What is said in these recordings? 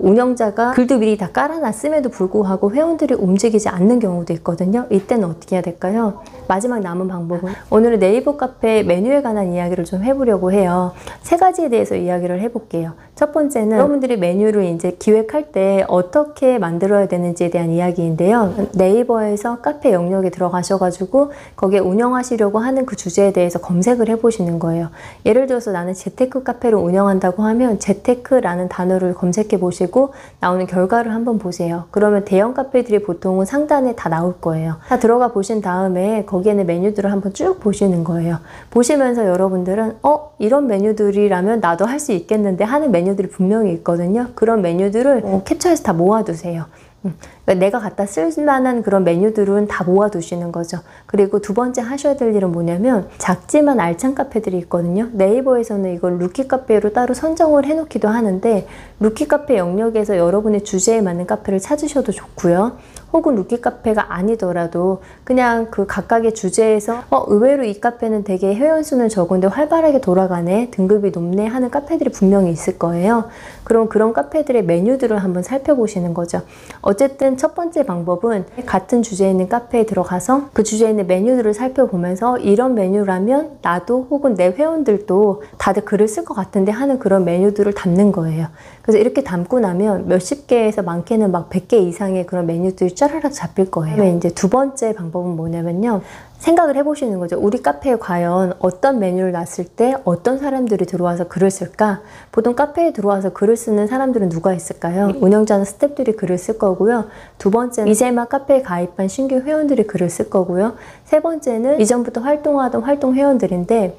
운영자가 글도 미리 다 깔아놨음에도 불구하고 회원들이 움직이지 않는 경우도 있거든요. 이때는 어떻게 해야 될까요? 마지막 남은 방법은 오늘은 네이버 카페 메뉴에 관한 이야기를 좀 해보려고 해요. 세 가지에 대해서 이야기를 해볼게요. 첫 번째는 여러분들이 메뉴를 이제 기획할 때 어떻게 만들어야 되는지에 대한 이야기인데요. 네이버에서 카페 영역에 들어가셔가지고 거기에 운영하시려고 하는 그 주제에 대해서 검색을 해보시는 거예요. 예를 들어서 나는 재테크 카페를 운영한다고 하면 재테크라는 단어를 검색해 보시고 나오는 결과를 한번 보세요. 그러면 대형 카페들이 보통은 상단에 다 나올 거예요. 다 들어가 보신 다음에 거기에는 메뉴들을 한번 쭉 보시는 거예요. 보시면서 여러분들은 이런 메뉴들이라면 나도 할 수 있겠는데 하는 메뉴들이 분명히 있거든요. 그런 메뉴들을 캡처해서 다 모아두세요. 그러니까 내가 갖다 쓸 만한 그런 메뉴들은 다 모아두시는 거죠. 그리고 두 번째 하셔야 될 일은 뭐냐면 작지만 알찬 카페들이 있거든요. 네이버에서는 이걸 루키 카페로 따로 선정을 해놓기도 하는데 루키 카페 영역에서 여러분의 주제에 맞는 카페를 찾으셔도 좋고요. 혹은 루키 카페가 아니더라도 그냥 그 각각의 주제에서 의외로 이 카페는 되게 회원수는 적은데 활발하게 돌아가네, 등급이 높네 하는 카페들이 분명히 있을 거예요. 그럼 그런 카페들의 메뉴들을 한번 살펴보시는 거죠. 어쨌든 첫 번째 방법은 같은 주제에 있는 카페에 들어가서 그 주제에 있는 메뉴들을 살펴보면서 이런 메뉴라면 나도 혹은 내 회원들도 다들 글을 쓸 것 같은데 하는 그런 메뉴들을 담는 거예요. 그래서 이렇게 담고 나면 몇십 개에서 많게는 막 100개 이상의 그런 메뉴들이 짜라락 잡힐 거예요. 그다음에 이제 두 번째 방법은 뭐냐면요. 생각을 해보시는 거죠. 우리 카페에 과연 어떤 메뉴를 놨을 때 어떤 사람들이 들어와서 글을 쓸까? 보통 카페에 들어와서 글을 쓰는 사람들은 누가 있을까요? 운영자나 스태프들이 글을 쓸 거고요. 두 번째는 이제 막 카페에 가입한 신규 회원들이 글을 쓸 거고요. 세 번째는 이전부터 활동하던 활동 회원들인데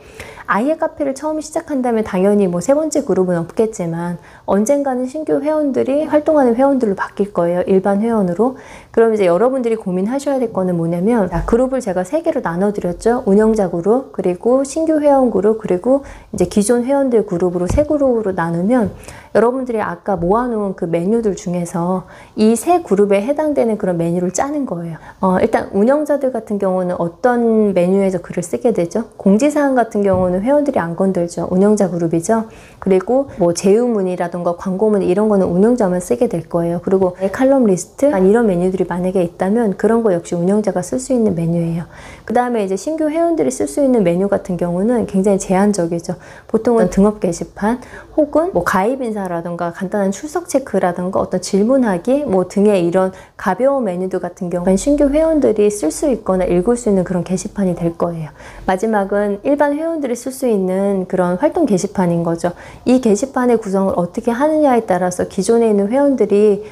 아예 카페를 처음 시작한다면 당연히 뭐 세 번째 그룹은 없겠지만 언젠가는 신규 회원들이 활동하는 회원들로 바뀔 거예요. 일반 회원으로. 그럼 이제 여러분들이 고민하셔야 될 거는 뭐냐면 그룹을 제가 세 개로 나눠드렸죠. 운영자 그룹, 그리고 신규 회원 그룹, 그리고 이제 기존 회원들 그룹으로 세 그룹으로 나누면 여러분들이 아까 모아놓은 그 메뉴들 중에서 이 세 그룹에 해당되는 그런 메뉴를 짜는 거예요. 일단 운영자들 같은 경우는 어떤 메뉴에서 글을 쓰게 되죠? 공지사항 같은 경우는 회원들이 안 건들죠. 운영자 그룹이죠. 그리고 뭐 제휴문이라던가 광고문 이런 거는 운영자만 쓰게 될 거예요. 그리고 칼럼 리스트 이런 메뉴들이 만약에 있다면 그런 거 역시 운영자가 쓸 수 있는 메뉴예요. 그 다음에 이제 신규 회원들이 쓸 수 있는 메뉴 같은 경우는 굉장히 제한적이죠. 보통은 등업 게시판 혹은 뭐 가입 인사라던가 간단한 출석 체크라던가 어떤 질문하기 뭐 등의 이런 가벼운 메뉴들 같은 경우는 신규 회원들이 쓸 수 있거나 읽을 수 있는 그런 게시판이 될 거예요. 마지막은 일반 회원들이 쓸 수 있는 그런 활동 게시판인 거죠. 이 게시판의 구성을 어떻게 하느냐에 따라서 기존에 있는 회원들이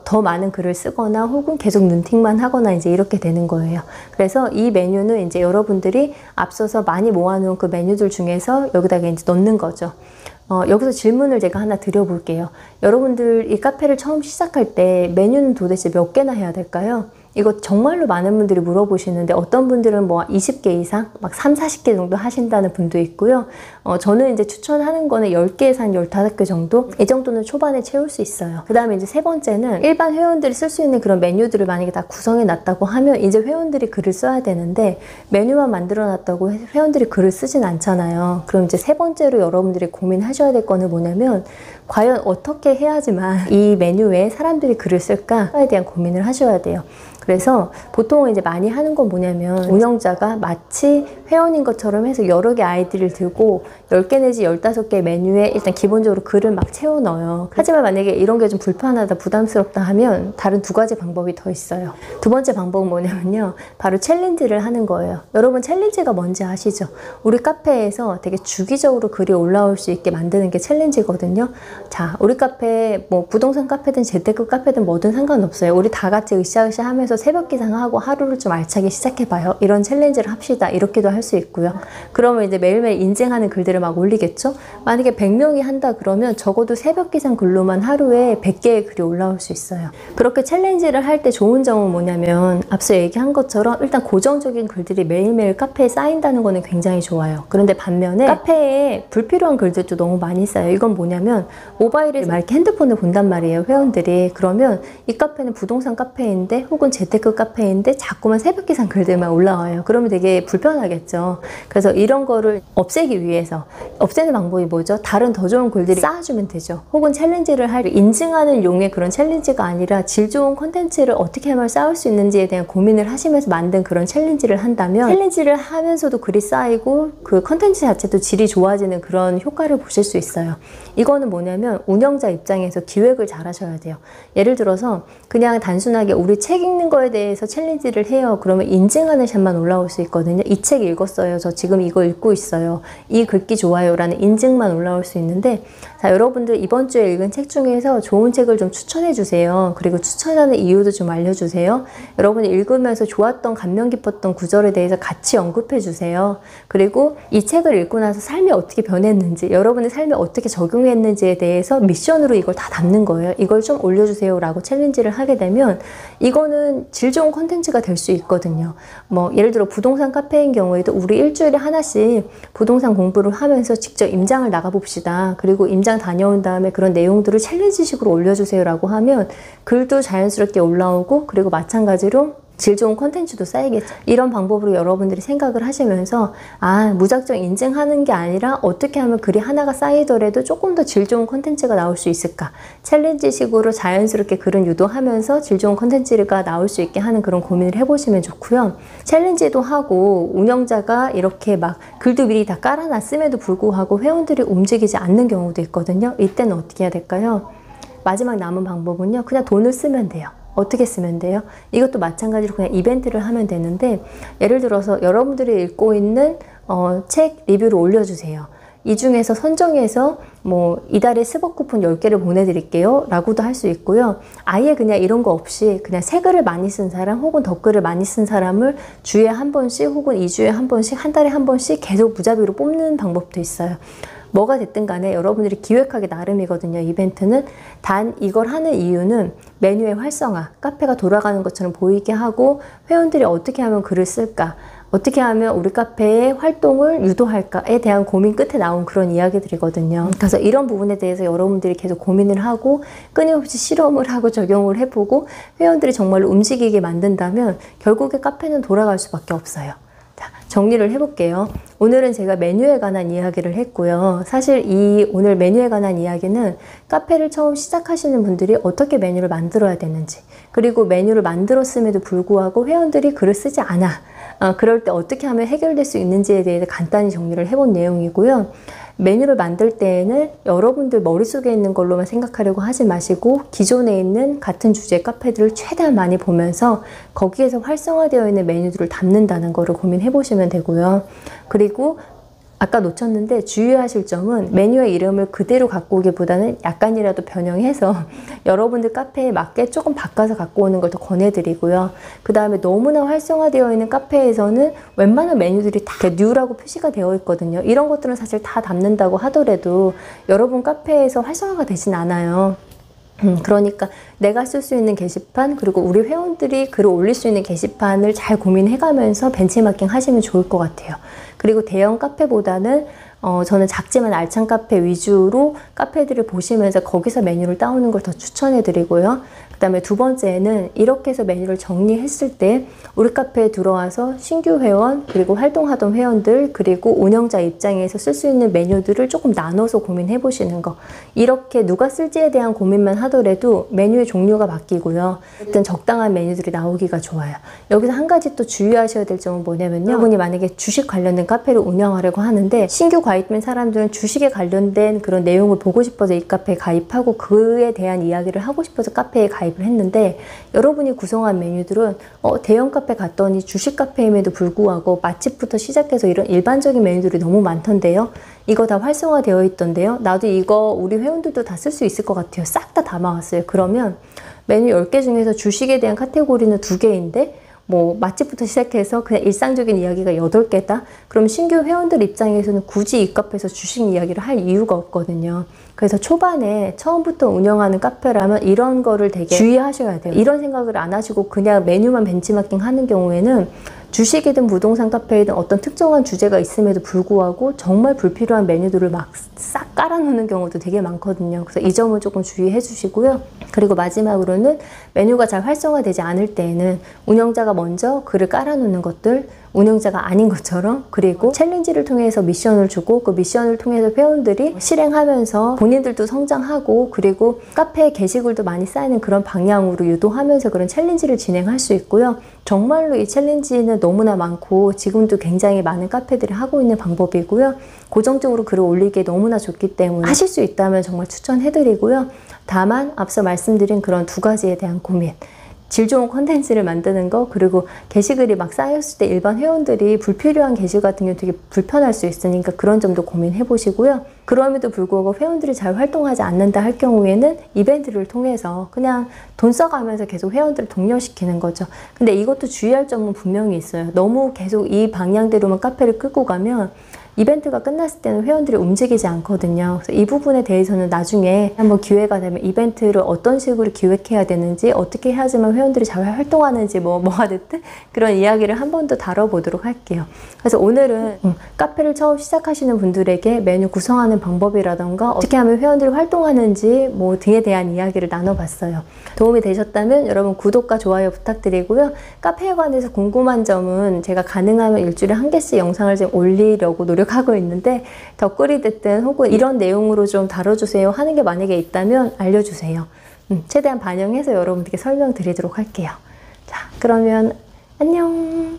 더 많은 글을 쓰거나 혹은 계속 눈팅만 하거나 이제 이렇게 되는 거예요. 그래서 이 메뉴는 이제 여러분들이 앞서서 많이 모아놓은 그 메뉴들 중에서 여기다가 이제 넣는 거죠. 여기서 질문을 제가 하나 드려볼게요. 여러분들 이 카페를 처음 시작할 때 메뉴는 도대체 몇 개나 해야 될까요? 이거 정말로 많은 분들이 물어보시는데 어떤 분들은 뭐 20개 이상 막 3, 40개 정도 하신다는 분도 있고요. 저는 이제 추천하는 거는 10개에서 한 15개 정도? 이 정도는 초반에 채울 수 있어요. 그 다음에 이제 세 번째는 일반 회원들이 쓸 수 있는 그런 메뉴들을 만약에 다 구성해 놨다고 하면 이제 회원들이 글을 써야 되는데 메뉴만 만들어 놨다고 회원들이 글을 쓰진 않잖아요. 그럼 이제 세 번째로 여러분들이 고민하셔야 될 거는 뭐냐면 과연 어떻게 해야지만 이 메뉴에 사람들이 글을 쓸까에 대한 고민을 하셔야 돼요. 그래서 보통 이제 많이 하는 건 뭐냐면 운영자가 마치 회원인 것처럼 해서 여러 개 아이디를 들고 10개 내지 15개 메뉴에 일단 기본적으로 글을 막 채워 넣어요. 하지만 만약에 이런 게 좀 불편하다, 부담스럽다 하면 다른 두 가지 방법이 더 있어요. 두 번째 방법은 뭐냐면요. 바로 챌린지를 하는 거예요. 여러분 챌린지가 뭔지 아시죠? 우리 카페에서 되게 주기적으로 글이 올라올 수 있게 만드는 게 챌린지거든요. 자, 우리 카페 뭐 부동산 카페든 재테크 카페든 뭐든 상관없어요. 우리 다 같이 으쌰으쌰 하면서 새벽 기상하고 하루를 좀 알차게 시작해봐요. 이런 챌린지를 합시다. 이렇게도 할 수 있고요. 그러면 이제 매일매일 인증하는 글들을 막 올리겠죠? 만약에 100명이 한다 그러면 적어도 새벽 기상 글로만 하루에 100개의 글이 올라올 수 있어요. 그렇게 챌린지를 할 때 좋은 점은 뭐냐면 앞서 얘기한 것처럼 일단 고정적인 글들이 매일매일 카페에 쌓인다는 거는 굉장히 좋아요. 그런데 반면에 카페에 불필요한 글들도 너무 많이 쌓여요. 이건 뭐냐면 모바일에서 막 이렇게 핸드폰을 본단 말이에요. 회원들이. 그러면 이 카페는 부동산 카페인데 혹은 재테크 카페인데 자꾸만 새벽 기상 글들만 올라와요. 그러면 되게 불편하겠죠. 그래서 이런 거를 없애기 위해서 없애는 방법이 뭐죠? 다른 더 좋은 글들이 쌓아주면 되죠. 혹은 챌린지를 할 인증하는 용의 그런 챌린지가 아니라 질 좋은 콘텐츠를 어떻게 하면 쌓을 수 있는지에 대한 고민을 하시면서 만든 그런 챌린지를 한다면 챌린지를 하면서도 글이 쌓이고 그 콘텐츠 자체도 질이 좋아지는 그런 효과를 보실 수 있어요. 이거는 뭐냐면 운영자 입장에서 기획을 잘 하셔야 돼요. 예를 들어서 그냥 단순하게 우리 책 읽는 거에 대해서 챌린지를 해요. 그러면 인증하는 샷만 올라올 수 있거든요. 이 책 읽었어요. 저 지금 이거 읽고 있어요. 이 글귀 좋아요 라는 인증만 올라올 수 있는데, 자, 여러분들 이번 주에 읽은 책 중에서 좋은 책을 좀 추천해 주세요. 그리고 추천하는 이유도 좀 알려주세요. 여러분이 읽으면서 좋았던 감명 깊었던 구절에 대해서 같이 언급해 주세요. 그리고 이 책을 읽고 나서 삶이 어떻게 변했는지, 여러분의 삶에 어떻게 적용했는지에 대해서 미션으로 이걸 다 담는 거예요. 이걸 좀 올려주세요 라고 챌린지를 하게 되면 이거는 질 좋은 콘텐츠가 될 수 있거든요. 뭐 예를 들어 부동산 카페인 경우에도 우리 일주일에 하나씩 부동산 공부를 하면서 직접 임장을 나가봅시다. 그리고 임장 다녀온 다음에 그런 내용들을 챌린지식으로 올려주세요 라고 하면 글도 자연스럽게 올라오고, 그리고 마찬가지로 질 좋은 콘텐츠도 쌓이겠죠. 이런 방법으로 여러분들이 생각을 하시면서 무작정 인증하는 게 아니라 어떻게 하면 글이 하나가 쌓이더라도 조금 더 질 좋은 콘텐츠가 나올 수 있을까, 챌린지식으로 자연스럽게 글은 유도하면서 질 좋은 콘텐츠가 나올 수 있게 하는 그런 고민을 해보시면 좋고요. 챌린지도 하고 운영자가 이렇게 막 글도 미리 다 깔아놨음에도 불구하고 회원들이 움직이지 않는 경우도 있거든요. 이때는 어떻게 해야 될까요? 마지막 남은 방법은요, 그냥 돈을 쓰면 돼요. 어떻게 쓰면 돼요? 이것도 마찬가지로 그냥 이벤트를 하면 되는데, 예를 들어서 여러분들이 읽고 있는 책 리뷰를 올려주세요. 이 중에서 선정해서 뭐 이달에 스벅 쿠폰 10개를 보내드릴게요 라고도 할 수 있고요. 아예 그냥 이런 거 없이 그냥 새 글을 많이 쓴 사람 혹은 덧글을 많이 쓴 사람을 주에 한 번씩 혹은 2주에 한 번씩, 한 달에 한 번씩 계속 무자비로 뽑는 방법도 있어요. 뭐가 됐든 간에 여러분들이 기획하기 나름이거든요. 이벤트는. 단 이걸 하는 이유는 메뉴의 활성화, 카페가 돌아가는 것처럼 보이게 하고 회원들이 어떻게 하면 글을 쓸까, 어떻게 하면 우리 카페의 활동을 유도할까에 대한 고민 끝에 나온 그런 이야기들이거든요. 그래서 이런 부분에 대해서 여러분들이 계속 고민을 하고 끊임없이 실험을 하고 적용을 해보고 회원들이 정말로 움직이게 만든다면 결국에 카페는 돌아갈 수밖에 없어요. 자, 정리를 해볼게요. 오늘은 제가 메뉴에 관한 이야기를 했고요. 사실 이 오늘 메뉴에 관한 이야기는 카페를 처음 시작하시는 분들이 어떻게 메뉴를 만들어야 되는지, 그리고 메뉴를 만들었음에도 불구하고 회원들이 글을 쓰지 않아, 그럴 때 어떻게 하면 해결될 수 있는지에 대해서 간단히 정리를 해본 내용이고요. 메뉴를 만들 때에는 여러분들 머릿속에 있는 걸로만 생각하려고 하지 마시고 기존에 있는 같은 주제의 카페들을 최대한 많이 보면서 거기에서 활성화되어 있는 메뉴들을 담는다는 거를 고민해 보시면 되고요. 그리고 아까 놓쳤는데 주의하실 점은 메뉴의 이름을 그대로 갖고 오기보다는 약간이라도 변형해서 여러분들 카페에 맞게 조금 바꿔서 갖고 오는 걸 더 권해드리고요. 그 다음에 너무나 활성화되어 있는 카페에서는 웬만한 메뉴들이 다 뉴라고 표시가 되어 있거든요. 이런 것들은 사실 다 담는다고 하더라도 여러분 카페에서 활성화가 되진 않아요. 그러니까 내가 쓸 수 있는 게시판, 그리고 우리 회원들이 글을 올릴 수 있는 게시판을 잘 고민해가면서 벤치마킹 하시면 좋을 것 같아요. 그리고 대형 카페보다는 저는 작지만 알찬 카페 위주로 카페들을 보시면서 거기서 메뉴를 따오는 걸 더 추천해 드리고요. 그 다음에 두 번째는 이렇게 해서 메뉴를 정리했을 때 우리 카페에 들어와서 신규 회원, 그리고 활동하던 회원들, 그리고 운영자 입장에서 쓸 수 있는 메뉴들을 조금 나눠서 고민해 보시는 거. 이렇게 누가 쓸지에 대한 고민만 하더라도 메뉴의 종류가 바뀌고요. 어떤 적당한 메뉴들이 나오기가 좋아요. 여기서 한 가지 또 주의하셔야 될 점은 뭐냐면요. 여러분이 만약에 주식 관련된 카페를 운영하려고 하는데 신규 가입된 사람들은 주식에 관련된 그런 내용을 보고 싶어서 이 카페에 가입하고 그에 대한 이야기를 하고 싶어서 카페에 가입을 했는데, 여러분이 구성한 메뉴들은 대형 카페 갔더니 주식 카페임에도 불구하고 맛집부터 시작해서 이런 일반적인 메뉴들이 너무 많던데요. 이거 다 활성화되어 있던데요. 나도 이거 우리 회원들도 다 쓸 수 있을 것 같아요. 싹 다 담아왔어요. 그러면 메뉴 10개 중에서 주식에 대한 카테고리는 2개인데 뭐 맛집부터 시작해서 그냥 일상적인 이야기가 8개다? 그럼 신규 회원들 입장에서는 굳이 이 카페에서 주식 이야기를 할 이유가 없거든요. 그래서 초반에 처음부터 운영하는 카페라면 이런 거를 되게 주의하셔야 돼요. 이런 생각을 안 하시고 그냥 메뉴만 벤치마킹 하는 경우에는 주식이든 부동산 카페이든 어떤 특정한 주제가 있음에도 불구하고 정말 불필요한 메뉴들을 막 싹 깔아놓는 경우도 되게 많거든요. 그래서 이 점은 조금 주의해 주시고요. 그리고 마지막으로는 메뉴가 잘 활성화되지 않을 때에는 운영자가 먼저 글을 깔아놓는 것들, 운영자가 아닌 것처럼, 그리고 챌린지를 통해서 미션을 주고 그 미션을 통해서 회원들이 실행하면서 본인들도 성장하고, 그리고 카페에 게시글도 많이 쌓이는 그런 방향으로 유도하면서 그런 챌린지를 진행할 수 있고요. 정말로 이 챌린지는 너무나 많고 지금도 굉장히 많은 카페들이 하고 있는 방법이고요. 고정적으로 글을 올리기에 너무나 좋기 때문에 하실 수 있다면 정말 추천해드리고요. 다만 앞서 말씀드린 그런 두 가지에 대한 고민, 질 좋은 콘텐츠를 만드는 거, 그리고 게시글이 막 쌓였을 때 일반 회원들이 불필요한 게시글 같은 경우 되게 불편할 수 있으니까 그런 점도 고민해 보시고요. 그럼에도 불구하고 회원들이 잘 활동하지 않는다 할 경우에는 이벤트를 통해서 그냥 돈 써가면서 계속 회원들을 독려시키는 거죠. 근데 이것도 주의할 점은 분명히 있어요. 너무 계속 이 방향대로만 카페를 끌고 가면 이벤트가 끝났을 때는 회원들이 움직이지 않거든요. 그래서 이 부분에 대해서는 나중에 한번 기회가 되면 이벤트를 어떤 식으로 기획해야 되는지, 어떻게 해야지만 회원들이 잘 활동하는지 뭐가 됐든 그런 이야기를 한 번 더 다뤄보도록 할게요. 그래서 오늘은 카페를 처음 시작하시는 분들에게 메뉴 구성하는 방법이라던가 어떻게 하면 회원들이 활동하는지 뭐 등에 대한 이야기를 나눠봤어요. 도움이 되셨다면 여러분 구독과 좋아요 부탁드리고요. 카페에 관해서 궁금한 점은 제가 가능하면 일주일에 한 개씩 영상을 좀 올리려고 노력하고 있는데, 댓글이 됐든 혹은 이런 내용으로 좀 다뤄주세요 하는 게 만약에 있다면 알려주세요. 최대한 반영해서 여러분들께 설명드리도록 할게요. 자, 그러면 안녕.